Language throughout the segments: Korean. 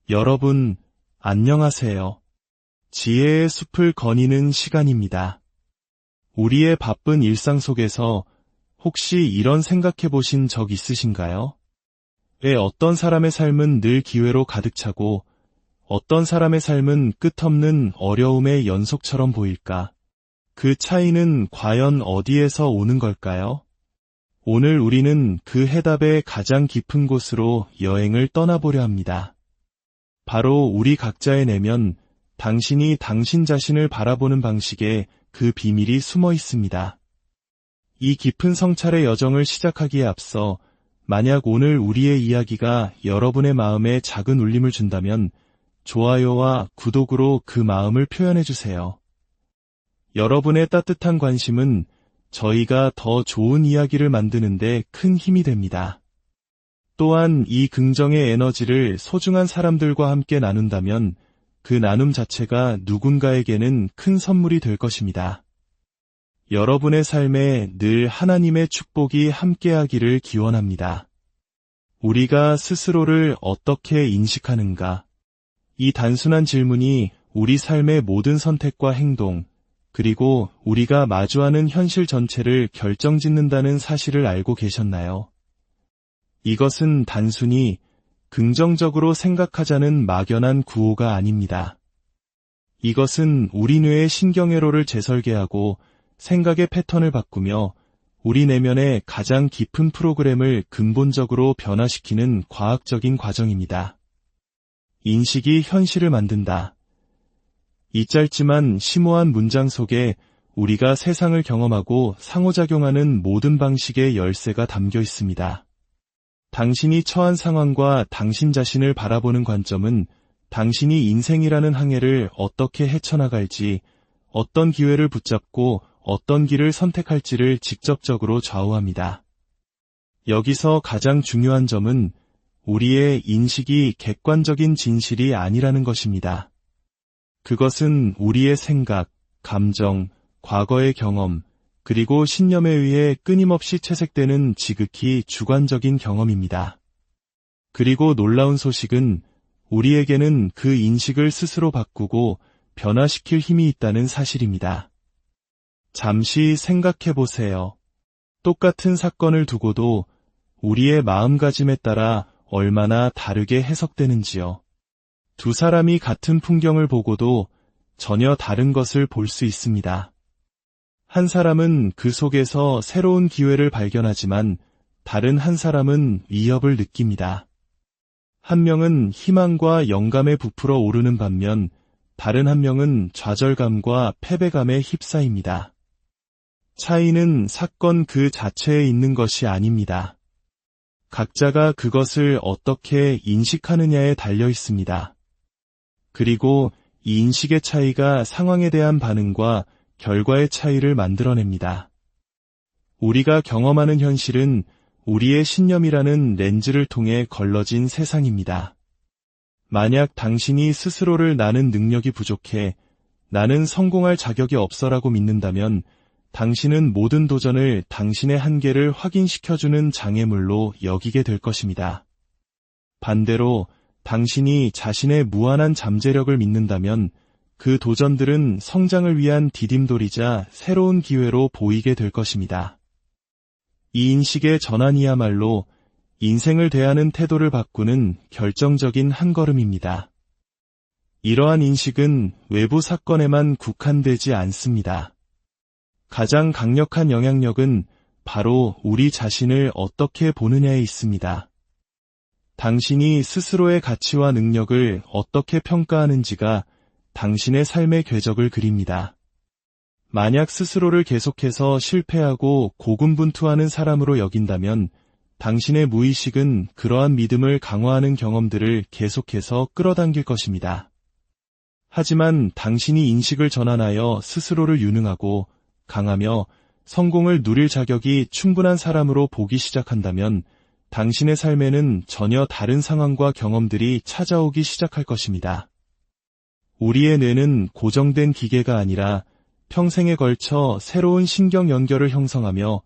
여러분, 안녕하세요. 지혜의 숲을 거니는 시간입니다. 우리의 바쁜 일상 속에서 혹시 이런 생각해 보신 적 있으신가요? 왜 어떤 사람의 삶은 늘 기회로 가득 차고 어떤 사람의 삶은 끝없는 어려움의 연속처럼 보일까? 그 차이는 과연 어디에서 오는 걸까요? 오늘 우리는 그 해답의 가장 깊은 곳으로 여행을 떠나보려 합니다. 바로 우리 각자의 내면, 당신이 당신 자신을 바라보는 방식에 그 비밀이 숨어 있습니다. 이 깊은 성찰의 여정을 시작하기에 앞서 만약 오늘 우리의 이야기가 여러분의 마음에 작은 울림을 준다면 좋아요와 구독으로 그 마음을 표현해주세요. 여러분의 따뜻한 관심은 저희가 더 좋은 이야기를 만드는데 큰 힘이 됩니다. 또한 이 긍정의 에너지를 소중한 사람들과 함께 나눈다면 그 나눔 자체가 누군가에게는 큰 선물이 될 것입니다. 여러분의 삶에 늘 하나님의 축복이 함께하기를 기원합니다. 우리가 스스로를 어떻게 인식하는가? 이 단순한 질문이 우리 삶의 모든 선택과 행동, 그리고 우리가 마주하는 현실 전체를 결정짓는다는 사실을 알고 계셨나요? 이것은 단순히 긍정적으로 생각하자는 막연한 구호가 아닙니다. 이것은 우리 뇌의 신경회로를 재설계하고 생각의 패턴을 바꾸며 우리 내면의 가장 깊은 프로그램을 근본적으로 변화시키는 과학적인 과정입니다. 인식이 현실을 만든다. 이 짧지만 심오한 문장 속에 우리가 세상을 경험하고 상호작용하는 모든 방식의 열쇠가 담겨 있습니다. 당신이 처한 상황과 당신 자신을 바라보는 관점은 당신이 인생이라는 항해를 어떻게 헤쳐나갈지, 어떤 기회를 붙잡고 어떤 길을 선택할지를 직접적으로 좌우합니다. 여기서 가장 중요한 점은 우리의 인식이 객관적인 진실이 아니라는 것입니다. 그것은 우리의 생각, 감정, 과거의 경험, 그리고 신념에 의해 끊임없이 채색되는 지극히 주관적인 경험입니다. 그리고 놀라운 소식은 우리에게는 그 인식을 스스로 바꾸고 변화시킬 힘이 있다는 사실입니다. 잠시 생각해 보세요. 똑같은 사건을 두고도 우리의 마음가짐에 따라 얼마나 다르게 해석되는지요. 두 사람이 같은 풍경을 보고도 전혀 다른 것을 볼 수 있습니다. 한 사람은 그 속에서 새로운 기회를 발견하지만 다른 한 사람은 위협을 느낍니다. 한 명은 희망과 영감에 부풀어 오르는 반면 다른 한 명은 좌절감과 패배감에 휩싸입니다. 차이는 사건 그 자체에 있는 것이 아닙니다. 각자가 그것을 어떻게 인식하느냐에 달려 있습니다. 그리고 이 인식의 차이가 상황에 대한 반응과 결과의 차이를 만들어냅니다. 우리가 경험하는 현실은 우리의 신념이라는 렌즈를 통해 걸러진 세상입니다. 만약 당신이 스스로를 나는 능력이 부족해, 나는 성공할 자격이 없어라고 믿는다면 당신은 모든 도전을 당신의 한계를 확인시켜주는 장애물로 여기게 될 것입니다. 반대로 당신이 자신의 무한한 잠재력을 믿는다면 그 도전들은 성장을 위한 디딤돌이자 새로운 기회로 보이게 될 것입니다. 이 인식의 전환이야말로 인생을 대하는 태도를 바꾸는 결정적인 한 걸음입니다. 이러한 인식은 외부 사건에만 국한되지 않습니다. 가장 강력한 영향력은 바로 우리 자신을 어떻게 보느냐에 있습니다. 당신이 스스로의 가치와 능력을 어떻게 평가하는지가 당신의 삶의 궤적을 그립니다. 만약 스스로를 계속해서 실패하고 고군분투하는 사람으로 여긴다면 당신의 무의식은 그러한 믿음을 강화하는 경험들을 계속해서 끌어당길 것입니다. 하지만 당신이 인식을 전환하여 스스로를 유능하고 강하며 성공을 누릴 자격이 충분한 사람으로 보기 시작한다면 당신의 삶에는 전혀 다른 상황과 경험들이 찾아오기 시작할 것입니다. 우리의 뇌는 고정된 기계가 아니라 평생에 걸쳐 새로운 신경 연결을 형성하며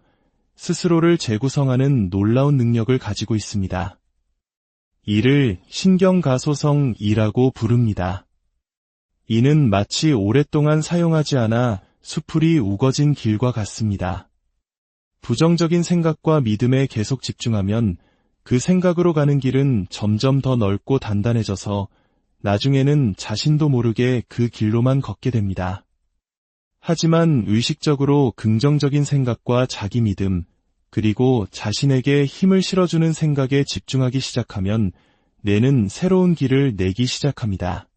스스로를 재구성하는 놀라운 능력을 가지고 있습니다. 이를 신경가소성이라고 부릅니다. 이는 마치 오랫동안 사용하지 않아 수풀이 우거진 길과 같습니다. 부정적인 생각과 믿음에 계속 집중하면 그 생각으로 가는 길은 점점 더 넓고 단단해져서 나중에는 자신도 모르게 그 길로만 걷게 됩니다. 하지만 의식적으로 긍정적인 생각과 자기 믿음, 그리고 자신에게 힘을 실어주는 생각에 집중하기 시작하면 뇌는 새로운 길을 내기 시작합니다.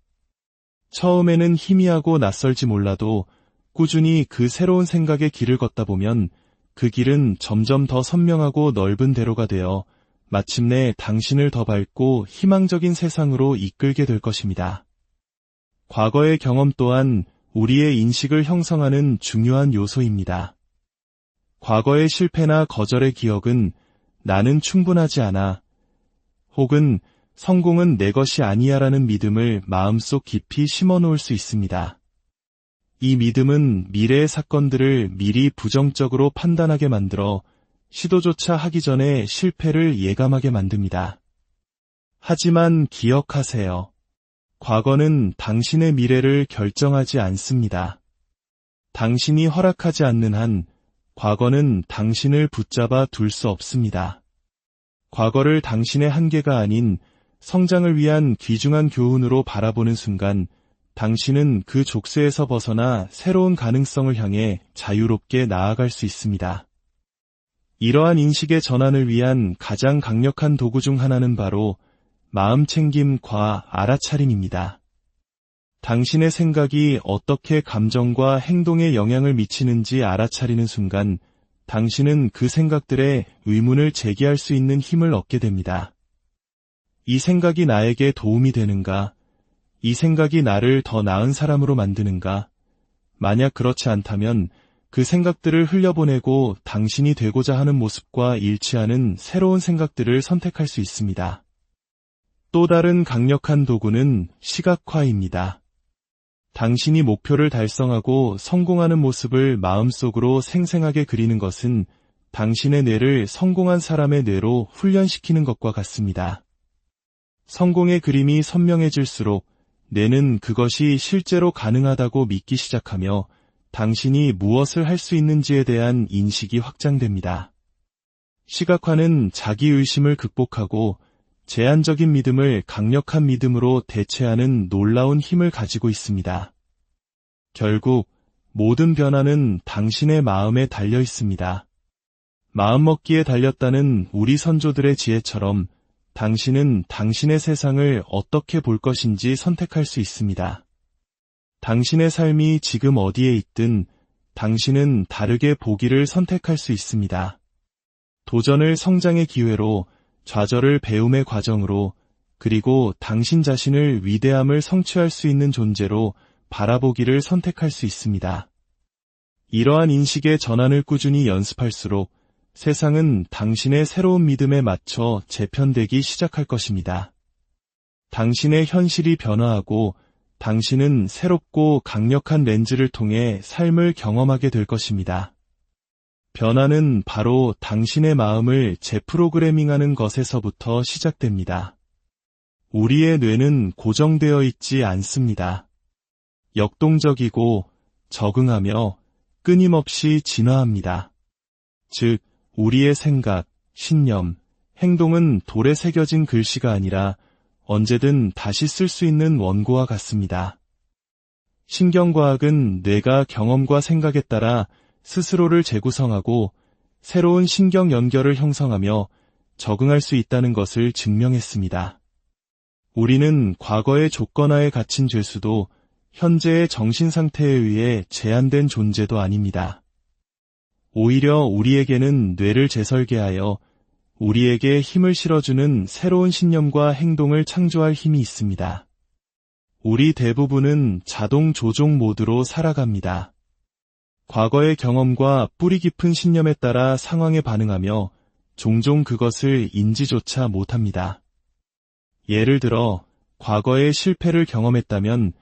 처음에는 희미하고 낯설지 몰라도 꾸준히 그 새로운 생각의 길을 걷다 보면 그 길은 점점 더 선명하고 넓은 대로가 되어 마침내 당신을 더 밝고 희망적인 세상으로 이끌게 될 것입니다. 과거의 경험 또한 우리의 인식을 형성하는 중요한 요소입니다. 과거의 실패나 거절의 기억은 나는 충분하지 않아, 혹은 성공은 내 것이 아니야라는 믿음을 마음속 깊이 심어 놓을 수 있습니다. 이 믿음은 미래의 사건들을 미리 부정적으로 판단하게 만들어 시도조차 하기 전에 실패를 예감하게 만듭니다. 하지만 기억하세요. 과거는 당신의 미래를 결정하지 않습니다. 당신이 허락하지 않는 한 과거는 당신을 붙잡아 둘 수 없습니다. 과거를 당신의 한계가 아닌 성장을 위한 귀중한 교훈으로 바라보는 순간 당신은 그 족쇄에서 벗어나 새로운 가능성을 향해 자유롭게 나아갈 수 있습니다. 이러한 인식의 전환을 위한 가장 강력한 도구 중 하나는 바로 마음챙김과 알아차림입니다. 당신의 생각이 어떻게 감정과 행동에 영향을 미치는지 알아차리는 순간 당신은 그 생각들의 의문을 제기할 수 있는 힘을 얻게 됩니다. 이 생각이 나에게 도움이 되는가? 이 생각이 나를 더 나은 사람으로 만드는가? 만약 그렇지 않다면 그 생각들을 흘려보내고 당신이 되고자 하는 모습과 일치하는 새로운 생각들을 선택할 수 있습니다. 또 다른 강력한 도구는 시각화입니다. 당신이 목표를 달성하고 성공하는 모습을 마음속으로 생생하게 그리는 것은 당신의 뇌를 성공한 사람의 뇌로 훈련시키는 것과 같습니다. 성공의 그림이 선명해질수록 뇌는 그것이 실제로 가능하다고 믿기 시작하며 당신이 무엇을 할 수 있는지에 대한 인식이 확장됩니다. 시각화는 자기의심을 극복하고 제한적인 믿음을 강력한 믿음으로 대체하는 놀라운 힘을 가지고 있습니다. 결국 모든 변화는 당신의 마음에 달려 있습니다. 마음먹기에 달렸다는 우리 선조들의 지혜처럼 당신은 당신의 세상을 어떻게 볼 것인지 선택할 수 있습니다. 당신의 삶이 지금 어디에 있든 당신은 다르게 보기를 선택할 수 있습니다. 도전을 성장의 기회로, 좌절을 배움의 과정으로, 그리고 당신 자신을 위대함을 성취할 수 있는 존재로 바라보기를 선택할 수 있습니다. 이러한 인식의 전환을 꾸준히 연습할수록 세상은 당신의 새로운 믿음에 맞춰 재편되기 시작할 것입니다. 당신의 현실이 변화하고 당신은 새롭고 강력한 렌즈를 통해 삶을 경험하게 될 것입니다. 변화는 바로 당신의 마음을 재프로그래밍하는 것에서부터 시작됩니다. 우리의 뇌는 고정되어 있지 않습니다. 역동적이고 적응하며 끊임없이 진화합니다. 즉, 우리의 생각, 신념, 행동은 돌에 새겨진 글씨가 아니라 언제든 다시 쓸 수 있는 원고와 같습니다. 신경과학은 뇌가 경험과 생각에 따라 스스로를 재구성하고 새로운 신경 연결을 형성하며 적응할 수 있다는 것을 증명했습니다. 우리는 과거의 조건하에 갇힌 죄수도 현재의 정신 상태에 의해 제한된 존재도 아닙니다. 오히려 우리에게는 뇌를 재설계하여 우리에게 힘을 실어주는 새로운 신념과 행동을 창조할 힘이 있습니다. 우리 대부분은 자동 조종 모드로 살아갑니다. 과거의 경험과 뿌리 깊은 신념에 따라 상황에 반응하며 종종 그것을 인지조차 못합니다. 예를 들어, 과거의 실패를 경험했다면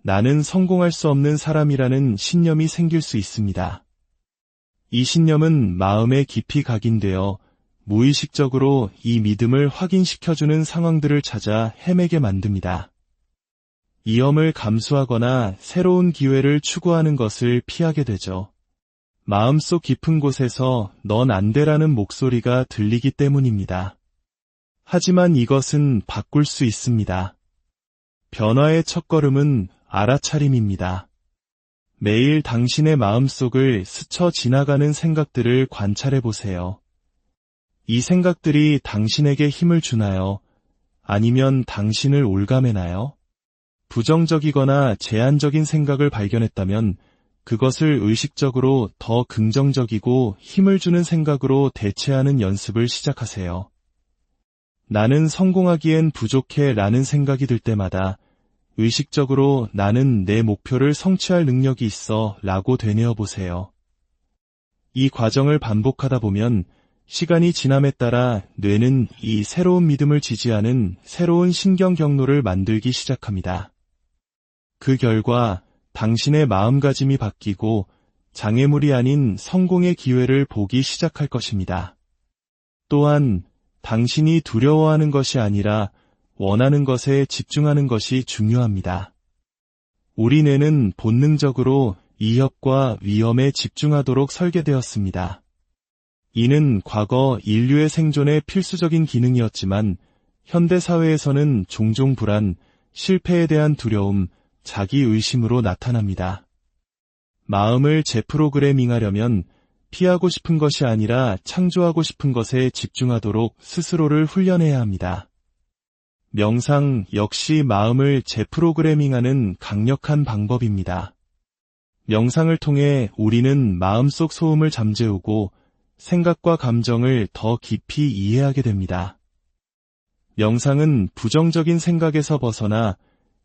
나는 성공할 수 없는 사람이라는 신념이 생길 수 있습니다. 이 신념은 마음에 깊이 각인되어 무의식적으로 이 믿음을 확인시켜주는 상황들을 찾아 헤매게 만듭니다. 위험을 감수하거나 새로운 기회를 추구하는 것을 피하게 되죠. 마음속 깊은 곳에서 넌 안 돼라는 목소리가 들리기 때문입니다. 하지만 이것은 바꿀 수 있습니다. 변화의 첫걸음은 알아차림입니다. 매일 당신의 마음속을 스쳐 지나가는 생각들을 관찰해 보세요. 이 생각들이 당신에게 힘을 주나요? 아니면 당신을 올가매나요? 부정적이거나 제한적인 생각을 발견했다면 그것을 의식적으로 더 긍정적이고 힘을 주는 생각으로 대체하는 연습을 시작하세요. 나는 성공하기엔 부족해 라는 생각이 들 때마다 의식적으로 나는 내 목표를 성취할 능력이 있어 라고 되뇌어 보세요. 이 과정을 반복하다 보면 시간이 지남에 따라 뇌는 이 새로운 믿음을 지지하는 새로운 신경 경로를 만들기 시작합니다. 그 결과 당신의 마음가짐이 바뀌고 장애물이 아닌 성공의 기회를 보기 시작할 것입니다. 또한 당신이 두려워하는 것이 아니라 원하는 것에 집중하는 것이 중요합니다. 우리 뇌는 본능적으로 위협과 위험에 집중하도록 설계되었습니다. 이는 과거 인류의 생존에 필수적인 기능이었지만 현대 사회에서는 종종 불안, 실패에 대한 두려움, 자기의심으로 나타납니다. 마음을 재프로그래밍하려면 피하고 싶은 것이 아니라 창조하고 싶은 것에 집중하도록 스스로를 훈련해야 합니다. 명상 역시 마음을 재프로그래밍하는 강력한 방법입니다. 명상을 통해 우리는 마음속 소음을 잠재우고 생각과 감정을 더 깊이 이해하게 됩니다. 명상은 부정적인 생각에서 벗어나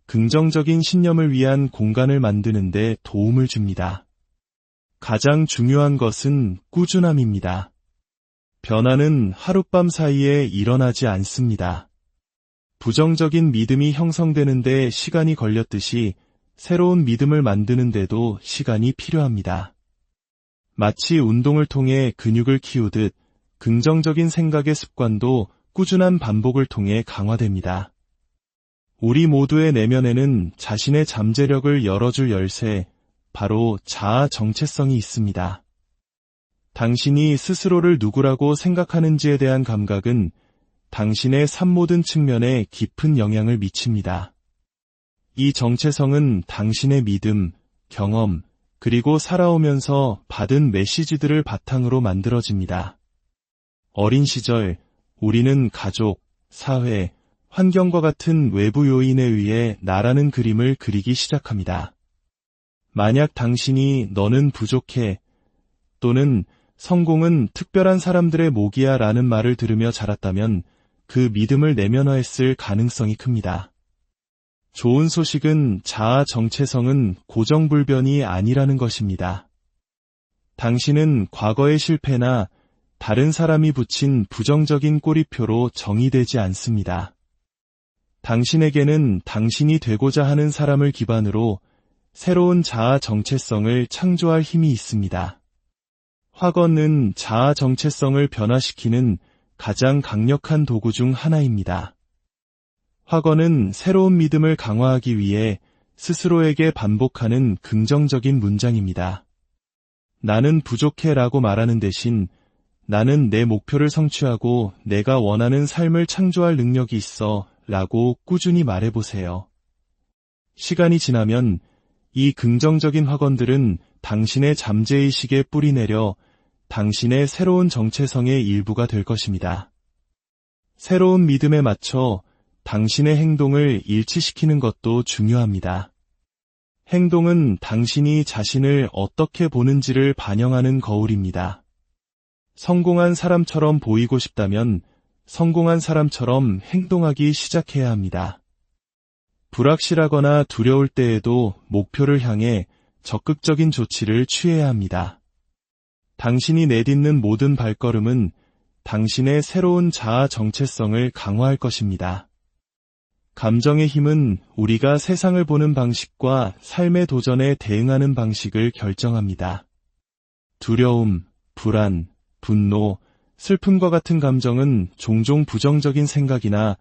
긍정적인 신념을 위한 공간을 만드는 데 도움을 줍니다. 가장 중요한 것은 꾸준함입니다. 변화는 하룻밤 사이에 일어나지 않습니다. 부정적인 믿음이 형성되는 데 시간이 걸렸듯이 새로운 믿음을 만드는 데도 시간이 필요합니다. 마치 운동을 통해 근육을 키우듯 긍정적인 생각의 습관도 꾸준한 반복을 통해 강화됩니다. 우리 모두의 내면에는 자신의 잠재력을 열어줄 열쇠, 바로 자아 정체성이 있습니다. 당신이 스스로를 누구라고 생각하는지에 대한 감각은 당신의 삶 모든 측면에 깊은 영향을 미칩니다. 이 정체성은 당신의 믿음, 경험, 그리고 살아오면서 받은 메시지들을 바탕으로 만들어집니다. 어린 시절, 우리는 가족, 사회, 환경과 같은 외부 요인에 의해 나라는 그림을 그리기 시작합니다. 만약 당신이 너는 부족해 또는 성공은 특별한 사람들의 목이야 라는 말을 들으며 자랐다면 그 믿음을 내면화했을 가능성이 큽니다. 좋은 소식은 자아 정체성은 고정불변이 아니라는 것입니다. 당신은 과거의 실패나 다른 사람이 붙인 부정적인 꼬리표로 정의되지 않습니다. 당신에게는 당신이 되고자 하는 사람을 기반으로 새로운 자아 정체성을 창조할 힘이 있습니다. 학원은 자아 정체성을 변화시키는 가장 강력한 도구 중 하나입니다. 학원은 새로운 믿음을 강화하기 위해 스스로에게 반복하는 긍정적인 문장입니다. 나는 부족해 라고 말하는 대신 나는 내 목표를 성취하고 내가 원하는 삶을 창조할 능력이 있어 라고 꾸준히 말해보세요. 시간이 지나면 이 긍정적인 학원들은 당신의 잠재의식에 뿌리내려 당신의 새로운 정체성의 일부가 될 것입니다. 새로운 믿음에 맞춰 당신의 행동을 일치시키는 것도 중요합니다. 행동은 당신이 자신을 어떻게 보는지를 반영하는 거울입니다. 성공한 사람처럼 보이고 싶다면 성공한 사람처럼 행동하기 시작해야 합니다. 불확실하거나 두려울 때에도 목표를 향해 적극적인 조치를 취해야 합니다. 당신이 내딛는 모든 발걸음은 당신의 새로운 자아 정체성을 강화할 것입니다. 감정의 힘은 우리가 세상을 보는 방식과 삶의 도전에 대응하는 방식을 결정합니다. 두려움, 불안, 분노, 슬픔과 같은 감정은 종종 부정적인 생각이나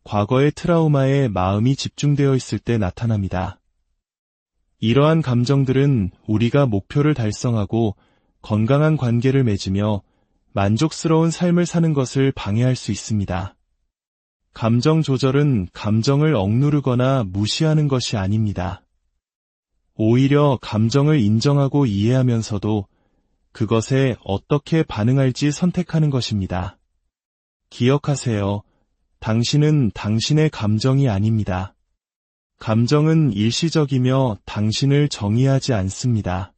과거의 트라우마에 마음이 집중되어 있을 때 나타납니다. 이러한 감정들은 우리가 목표를 달성하고 건강한 관계를 맺으며 만족스러운 삶을 사는 것을 방해할 수 있습니다. 감정 조절은 감정을 억누르거나 무시하는 것이 아닙니다. 오히려 감정을 인정하고 이해하면서도 그것에 어떻게 반응할지 선택하는 것입니다. 기억하세요. 당신은 당신의 감정이 아닙니다. 감정은 일시적이며 당신을 정의하지 않습니다.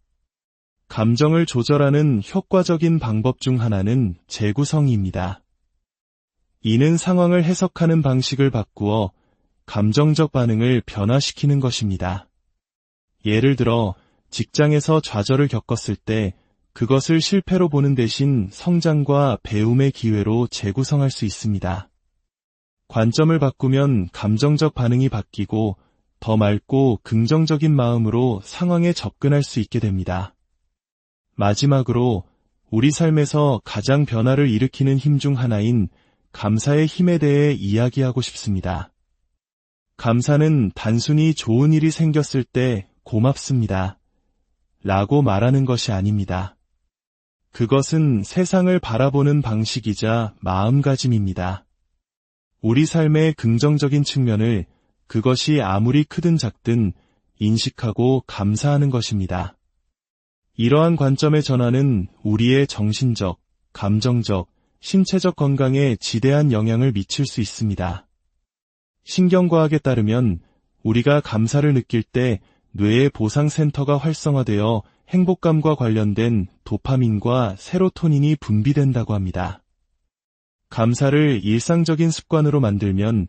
감정을 조절하는 효과적인 방법 중 하나는 재구성입니다. 이는 상황을 해석하는 방식을 바꾸어 감정적 반응을 변화시키는 것입니다. 예를 들어 직장에서 좌절을 겪었을 때 그것을 실패로 보는 대신 성장과 배움의 기회로 재구성할 수 있습니다. 관점을 바꾸면 감정적 반응이 바뀌고 더 맑고 긍정적인 마음으로 상황에 접근할 수 있게 됩니다. 마지막으로 우리 삶에서 가장 변화를 일으키는 힘 중 하나인 감사의 힘에 대해 이야기하고 싶습니다. 감사는 단순히 좋은 일이 생겼을 때 고맙습니다 라고 말하는 것이 아닙니다. 그것은 세상을 바라보는 방식이자 마음가짐입니다. 우리 삶의 긍정적인 측면을 그것이 아무리 크든 작든 인식하고 감사하는 것입니다. 이러한 관점의 전환은 우리의 정신적, 감정적, 신체적 건강에 지대한 영향을 미칠 수 있습니다. 신경과학에 따르면 우리가 감사를 느낄 때 뇌의 보상센터가 활성화되어 행복감과 관련된 도파민과 세로토닌이 분비된다고 합니다. 감사를 일상적인 습관으로 만들면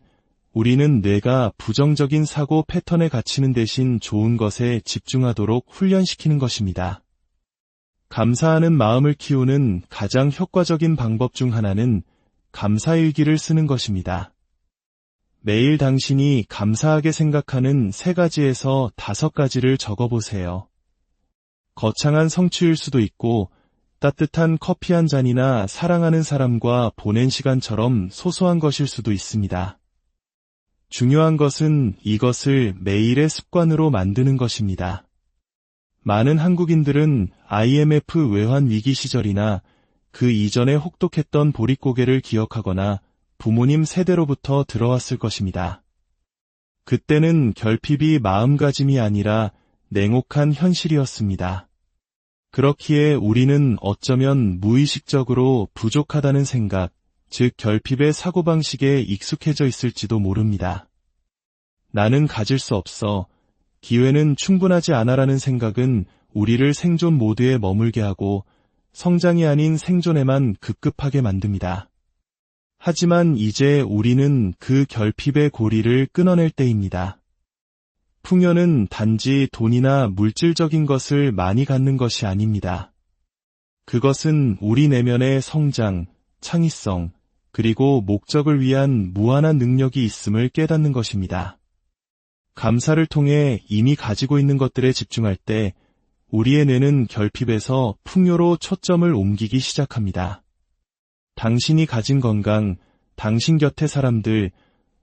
우리는 뇌가 부정적인 사고 패턴에 갇히는 대신 좋은 것에 집중하도록 훈련시키는 것입니다. 감사하는 마음을 키우는 가장 효과적인 방법 중 하나는 감사일기를 쓰는 것입니다. 매일 당신이 감사하게 생각하는 3가지에서 5가지를 적어보세요. 거창한 성취일 수도 있고 따뜻한 커피 한 잔이나 사랑하는 사람과 보낸 시간처럼 소소한 것일 수도 있습니다. 중요한 것은 이것을 매일의 습관으로 만드는 것입니다. 많은 한국인들은 IMF 외환 위기 시절이나 그 이전에 혹독했던 보릿고개를 기억하거나 부모님 세대로부터 들어왔을 것입니다. 그때는 결핍이 마음가짐이 아니라 냉혹한 현실이었습니다. 그렇기에 우리는 어쩌면 무의식적으로 부족하다는 생각, 즉 결핍의 사고방식에 익숙해져 있을지도 모릅니다. 나는 가질 수 없어, 기회는 충분하지 않아라는 생각은 우리를 생존 모드에 머물게 하고 성장이 아닌 생존에만 급급하게 만듭니다. 하지만 이제 우리는 그 결핍의 고리를 끊어낼 때입니다. 풍요는 단지 돈이나 물질적인 것을 많이 갖는 것이 아닙니다. 그것은 우리 내면의 성장, 창의성, 그리고 목적을 위한 무한한 능력이 있음을 깨닫는 것입니다. 감사를 통해 이미 가지고 있는 것들에 집중할 때 우리의 뇌는 결핍에서 풍요로 초점을 옮기기 시작합니다. 당신이 가진 건강, 당신 곁의 사람들,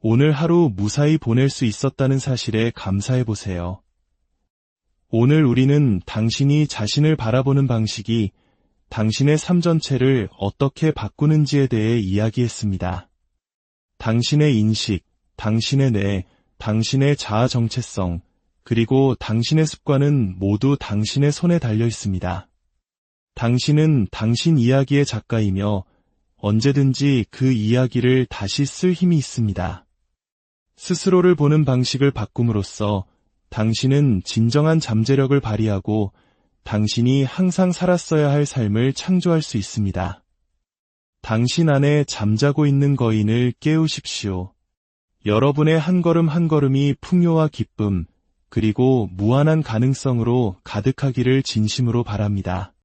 오늘 하루 무사히 보낼 수 있었다는 사실에 감사해 보세요. 오늘 우리는 당신이 자신을 바라보는 방식이 당신의 삶 전체를 어떻게 바꾸는지에 대해 이야기했습니다. 당신의 인식, 당신의 뇌, 당신의 자아 정체성, 그리고 당신의 습관은 모두 당신의 손에 달려 있습니다. 당신은 당신 이야기의 작가이며 언제든지 그 이야기를 다시 쓸 힘이 있습니다. 스스로를 보는 방식을 바꿈으로써 당신은 진정한 잠재력을 발휘하고 당신이 항상 살았어야 할 삶을 창조할 수 있습니다. 당신 안에 잠자고 있는 거인을 깨우십시오. 여러분의 한 걸음 한 걸음이 풍요와 기쁨, 그리고 무한한 가능성으로 가득하기를 진심으로 바랍니다.